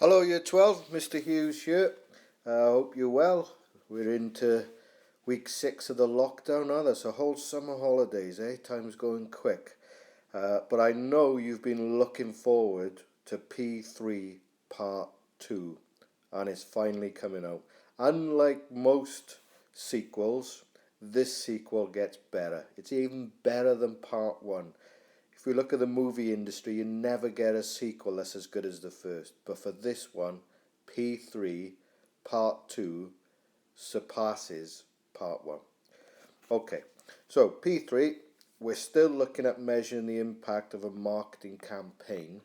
Hello, Year 12, Mr. Hughes here. I hope you're well. We're into week 6 of the lockdown now. That's a whole summer holidays, eh? Time's going quick. But I know you've been looking forward to P3 Part 2, and it's finally coming out. Unlike most sequels, this sequel gets better. It's even better than Part 1. If we look at the movie industry, you never get a sequel that's as good as the first. But for this one, P3 Part 2 surpasses Part 1. Okay, so P3, we're still looking at measuring the impact of a marketing campaign.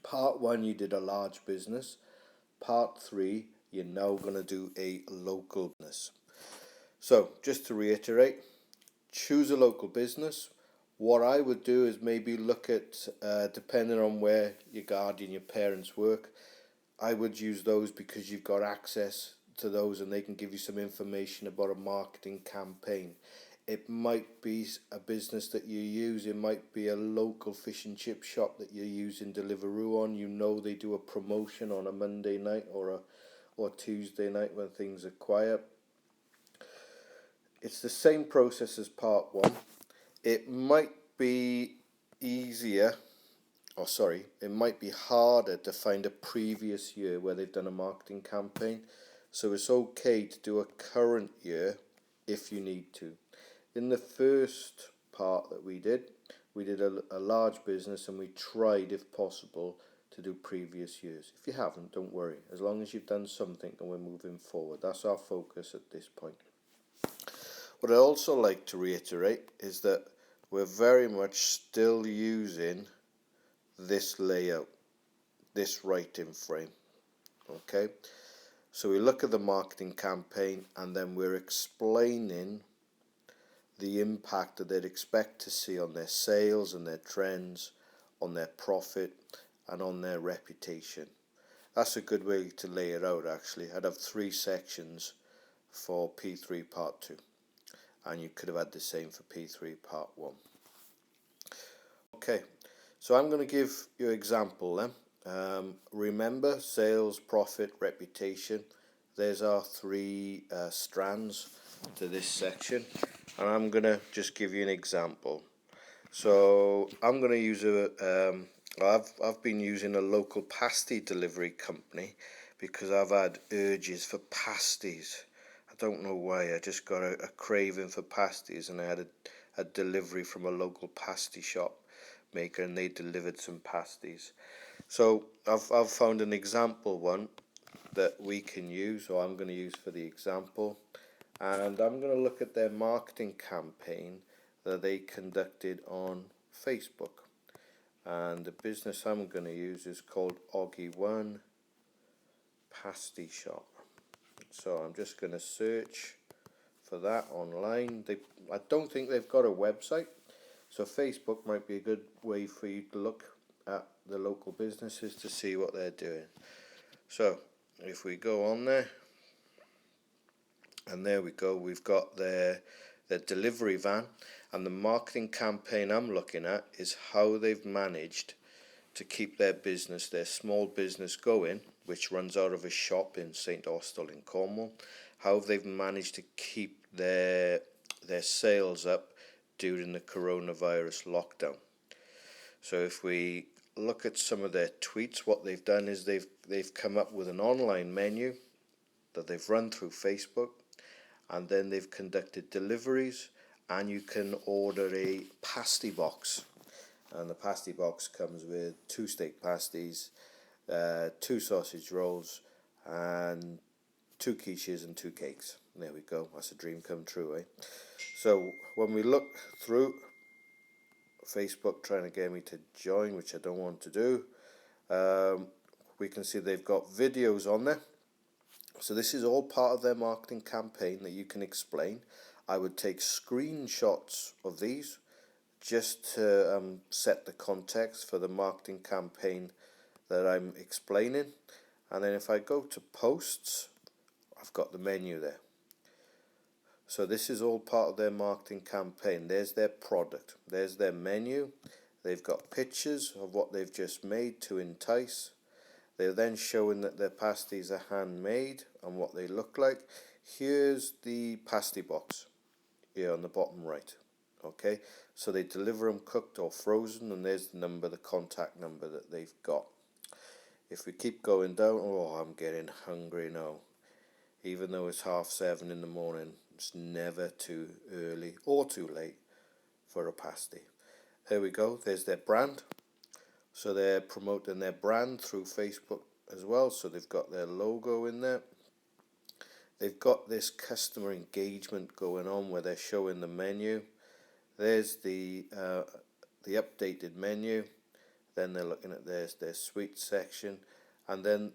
Part 1, you did a large business. Part 3, you're now going to do a local business. So, just to reiterate, choose a local business. What I would do is maybe look at, depending on where your guardian, your parents work, I would use those because you've got access to those and they can give you some information about a marketing campaign. It might be a business that you use, it might be a local fish and chip shop that you're using Deliveroo on. You know they do a promotion on a Monday night or Tuesday night when things are quiet. It's the same process as Part 1. It might be easier, it might be harder to find a previous year where they've done a marketing campaign. So it's okay to do a current year if you need to. In the first part that we did a large business and we tried, if possible, to do previous years. If you haven't, don't worry. As long as you've done something and we're moving forward. That's our focus at this point. What I also like to reiterate is that we're very much still using this layout, this writing frame. Okay, so we look at the marketing campaign and then we're explaining the impact that they'd expect to see on their sales and their trends, on their profit and on their reputation. That's a good way to lay it out actually. I'd have 3 sections for P3 Part 2. And you could have had the same for P3 Part 1. Okay, so I'm going to give you an example then. Remember, sales, profit, reputation. There's our 3 strands to this section. And I'm going to just give you an example. So I'm going to use I've been using a local pasty delivery company because I've had urges for pasties. I don't know why, I just got a craving for pasties, and I had a delivery from a local pasty shop maker and they delivered some pasties. So I've found an example one that we can use, or I'm going to use for the example, and I'm going to look at their marketing campaign that they conducted on Facebook. And the business I'm going to use is called Oggy One Pasty Shop. So I'm just going to search for that online. I don't think they've got a website, so Facebook might be a good way for you to look at the local businesses to see what they're doing. So if we go on there, and there we go, we've got their delivery van, and the marketing campaign I'm looking at is how they've managed to keep their business, their small business going, which runs out of a shop in St Austell in Cornwall, how they've managed to keep their sales up during the coronavirus lockdown. So if we look at some of their tweets, what they've done is they've come up with an online menu that they've run through Facebook, and then they've conducted deliveries, and you can order a pasty box. And the pasty box comes with 2 steak pasties, 2 sausage rolls, and 2 quiches and 2 cakes. There we go. That's a dream come true, eh? So when we look through Facebook trying to get me to join, which I don't want to do, we can see they've got videos on there. So this is all part of their marketing campaign that you can explain. I would take screenshots of these just to set the context for the marketing campaign that I'm explaining. And then if I go to posts, I've got the menu there. So this is all part of their marketing campaign. There's their product, there's their menu. They've got pictures of what they've just made to entice. They're then showing that their pasties are handmade and what they look like. Here's the pasty box here on the bottom right. Okay, so they deliver them cooked or frozen, and there's the number, the contact number that they've got. If we keep going down, oh, I'm getting hungry now. Even though it's 7:30 in the morning, it's never too early or too late for a pasty. There we go, there's their brand. So they're promoting their brand through Facebook as well. So they've got their logo in there. They've got this customer engagement going on where they're showing the menu. There's the updated menu. Then they're looking at their sweet section, and then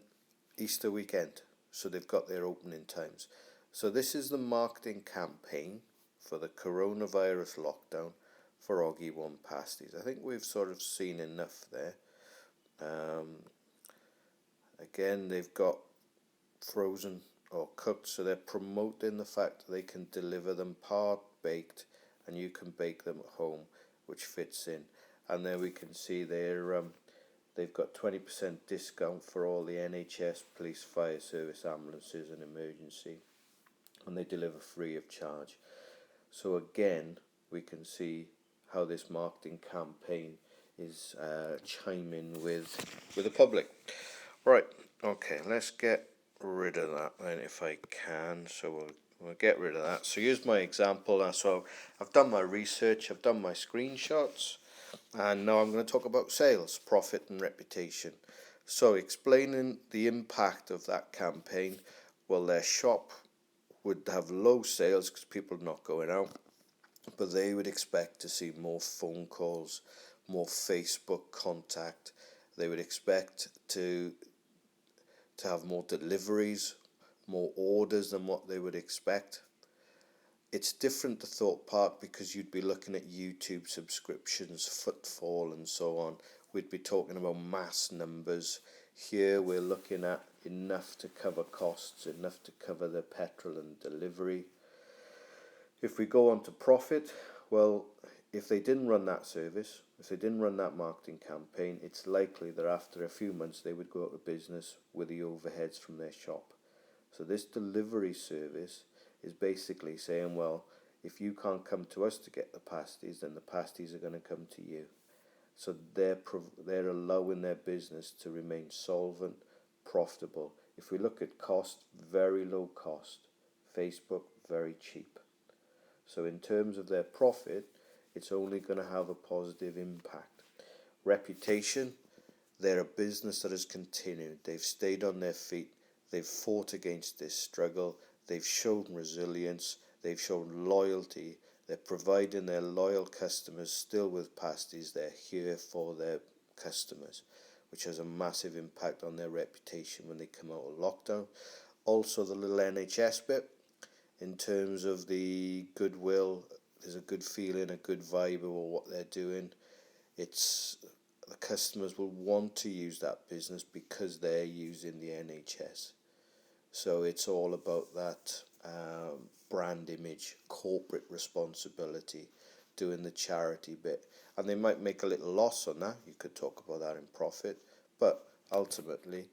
Easter weekend. So they've got their opening times. So this is the marketing campaign for the coronavirus lockdown for Oggy One pasties. I think we've sort of seen enough there. Again, they've got frozen or cooked, so they're promoting the fact that they can deliver them part baked and you can bake them at home, which fits in. And there we can see they've got 20% discount for all the NHS, police, fire service, ambulances and emergency, and they deliver free of charge. So again, we can see how this marketing campaign is chiming with the public. Right, okay, let's get rid of that then if I can. So we'll get rid of that. So here's my example. So I've done my research, I've done my screenshots, and now I'm going to talk about sales, profit and reputation. So explaining the impact of that campaign, well, their shop would have low sales because people are not going out, but they would expect to see more phone calls, more Facebook contact. They would expect to have more deliveries, more orders than what they would expect. It's different to Thorpe Park because you'd be looking at YouTube subscriptions, footfall and so on. We'd be talking about mass numbers. Here we're looking at enough to cover costs, enough to cover the petrol and delivery. If we go on to profit, well, if they didn't run that service, if they didn't run that marketing campaign, it's likely that after a few months they would go out of business with the overheads from their shop. So this delivery service is basically saying, well, if you can't come to us to get the pasties, then the pasties are going to come to you. So they're allowing their business to remain solvent, profitable. If we look at cost, very low cost. Facebook, very cheap. So in terms of their profit, it's only going to have a positive impact. Reputation, they're a business that has continued. They've stayed on their feet. They've fought against this struggle. They've shown resilience. They've shown loyalty. They're providing their loyal customers still with pasties. They're here for their customers, which has a massive impact on their reputation when they come out of lockdown. Also, the little NHS bit, in terms of the goodwill, there's a good feeling, a good vibe of what they're doing. It's the customers will want to use that business because they're using the NHS. So it's all about that brand image, corporate responsibility, doing the charity bit. And they might make a little loss on that. You could talk about that in profit. But ultimately,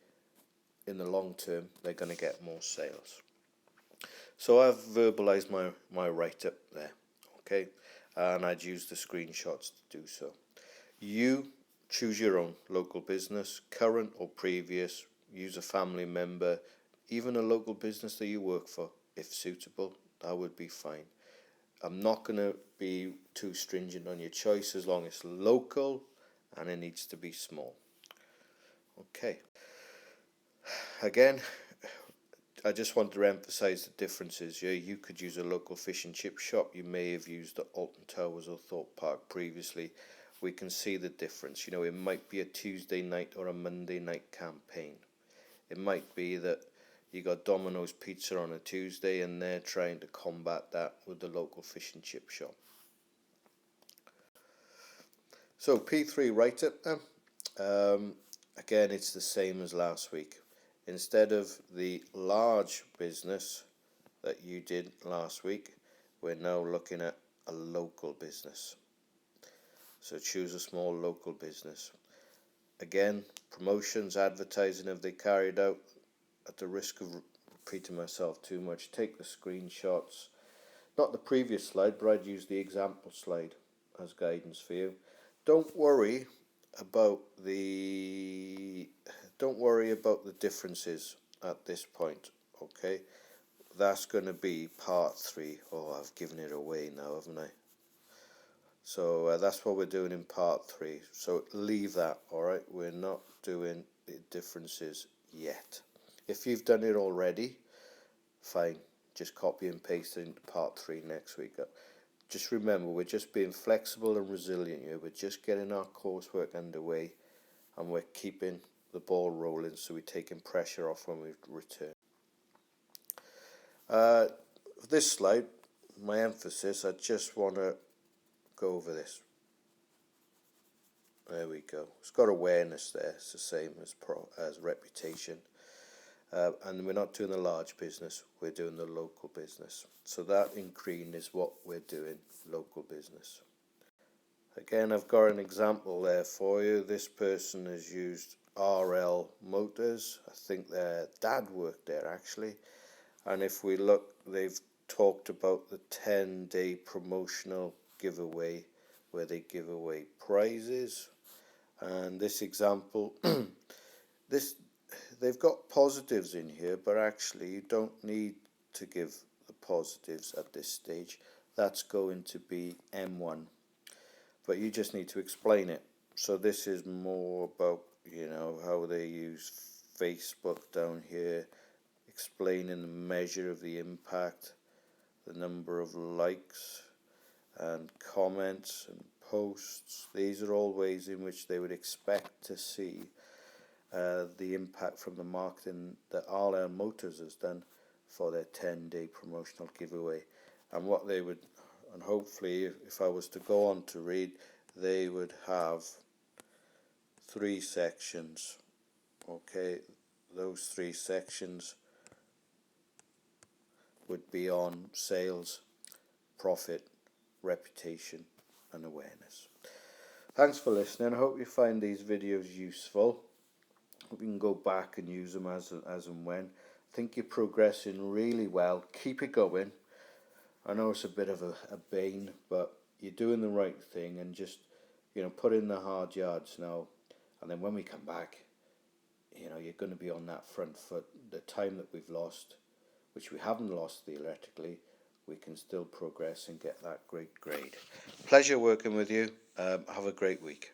in the long term, they're going to get more sales. So I've verbalized my write-up there, okay? And I'd use the screenshots to do so. You choose your own local business, current or previous, use a family member, even a local business that you work for, if suitable, that would be fine. I'm not going to be too stringent on your choice as long as it's local and it needs to be small. Okay. Again, I just want to emphasise the differences. Yeah, you could use a local fish and chip shop. You may have used the Alton Towers or Thorpe Park previously. We can see the difference. You know, it might be a Tuesday night or a Monday night campaign. It might be that you got Domino's Pizza on a Tuesday and they're trying to combat that with the local fish and chip shop. So P3 write-up then. Again, it's the same as last week. Instead of the large business that you did last week, we're now looking at a local business. So choose a small local business. again, promotions, advertising, if they carried out, at the risk of repeating myself too much, take the screenshots. Not the previous slide, but I'd use the example slide as guidance for you. Don't worry about the differences at this point, okay? That's going to be part 3. Oh, I've given it away now, haven't I? So that's what we're doing in part 3. So leave that, alright? We're not doing the differences yet. If you've done it already, fine. Just copy and paste it into part 3 next week. Just remember, we're just being flexible and resilient here. We're just getting our coursework underway, and we're keeping the ball rolling, so we're taking pressure off when we return. This slide, my emphasis, I just want to go over this. There we go. It's got awareness there. It's the same as reputation. And we're not doing the large business, we're doing the local business. So that in green is what we're doing, local business. Again, I've got an example there for you. This person has used RL Motors. I think their dad worked there actually. And if we look, they've talked about the 10-day promotional giveaway where they give away prizes. And this example, they've got positives in here, but actually you don't need to give the positives at this stage. That's going to be M1, but you just need to explain it. So this is more about, how they use Facebook down here, explaining the measure of the impact, the number of likes and comments and posts. These are all ways in which they would expect to see the impact from the marketing that RL Motors has done for their 10-day promotional giveaway. And what they would, and hopefully if I was to go on to read, they would have 3 sections. Okay, those 3 sections would be on sales, profit, reputation and awareness. Thanks for listening. I hope you find these videos useful. Hope you can go back and use them as and when. I think you're progressing really well. Keep it going. I know it's a bit of a bane, but you're doing the right thing, and just put in the hard yards now, and then when we come back, you're going to be on that front foot. The time that we've lost, which we haven't lost theoretically, we can still progress and get that great grade. Pleasure working with you. Have a great week.